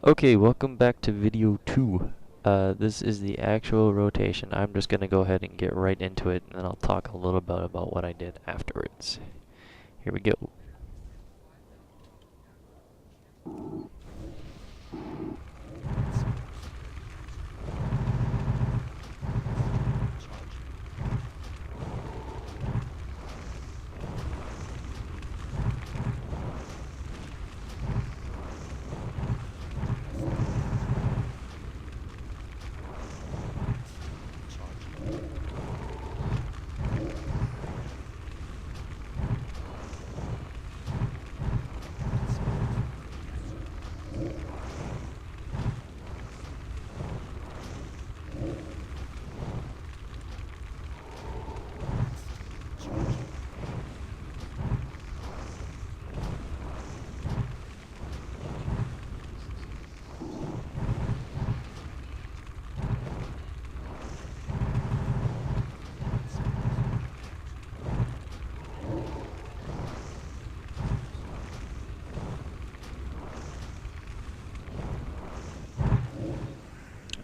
Okay, welcome back to video 2. This is the actual rotation. I'm just gonna go ahead and get right into it, and then I'll talk a little bit about what I did afterwards. Here we go.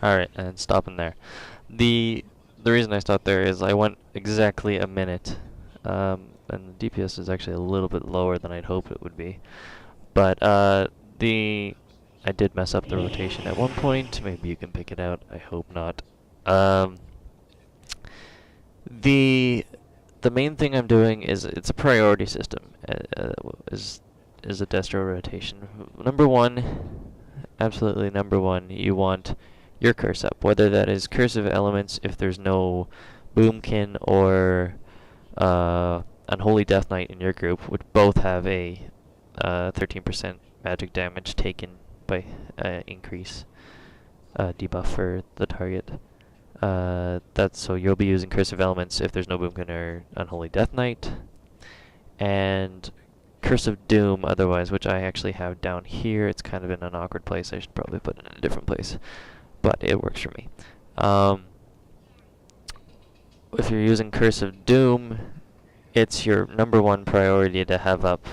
Alright, and stopping there. The reason I stopped there is I went exactly a minute, and the DPS is actually a little bit lower than I'd hoped it would be. But I did mess up the rotation at one point. Maybe you can pick it out. I hope not. Um, the main thing I'm doing is it's a priority system. Is a Destro rotation. Number one, absolutely number one, you want your curse up. Whether that is Curse of Elements, if there's no Boomkin or Unholy Death Knight in your group, would both have a 13% magic damage taken by increase debuff for the target. That's so you'll be using Curse of Elements if there's no Boomkin or Unholy Death Knight, and Curse of Doom otherwise, which I actually have down here. It's kind of in an awkward place. I should probably put it in a different place, but it works for me. If you're using Curse of Doom, it's your number one priority to have up,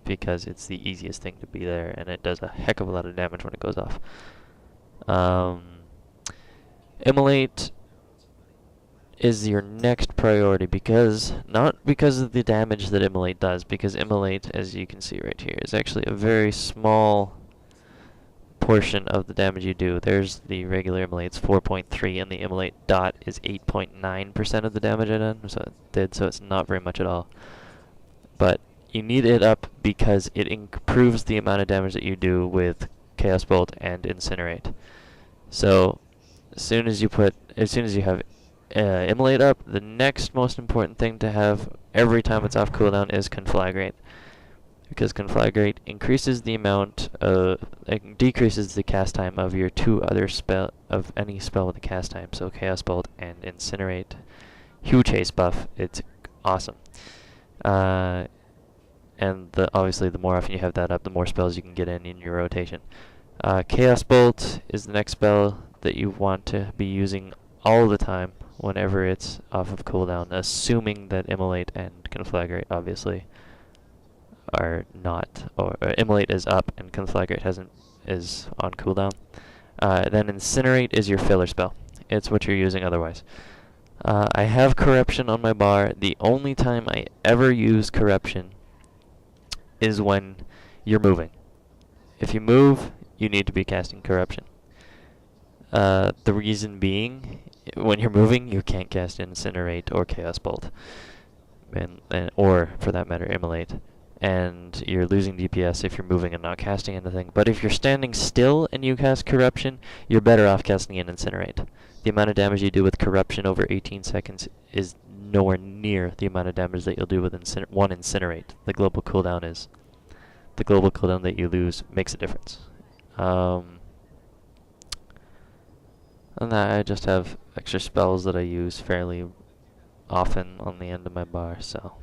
because it's the easiest thing to be there, and it does a heck of a lot of damage when it goes off. Immolate is your next priority not because of the damage that Immolate does, because Immolate, as you can see right here, is actually a very small portion of the damage you do. There's the regular Immolate's 4.3, and the Immolate dot is 8.9% of the damage I did, so it's not very much at all. But you need it up because it improves the amount of damage that you do with Chaos Bolt and Incinerate. So as soon as you have Immolate up, the next most important thing to have every time it's off cooldown is Conflagrate, because Conflagrate increases the amount decreases the cast time of your two other any spell with a cast time. So Chaos Bolt and Incinerate, huge haste buff. It's awesome. And obviously the more often you have that up, the more spells you can get in your rotation. Chaos Bolt is the next spell that you want to be using all the time whenever it's off of cooldown, assuming that Immolate and Conflagrate obviously are not, or Immolate is up and Conflagrate is on cooldown. Then Incinerate is your filler spell. It's what you're using otherwise. I have Corruption on my bar. The only time I ever use Corruption is when you're moving. If you move, you need to be casting Corruption. The reason being, when you're moving, you can't cast Incinerate or Chaos Bolt, or for that matter, Immolate, and you're losing DPS if you're moving and not casting anything. But if you're standing still and you cast Corruption, you're better off casting an Incinerate. The amount of damage you do with Corruption over 18 seconds is nowhere near the amount of damage that you'll do with one Incinerate. The global cooldown that you lose makes a difference. And that I just have extra spells that I use fairly often on the end of my bar, so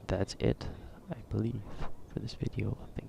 that's it, I believe, for this video. Thank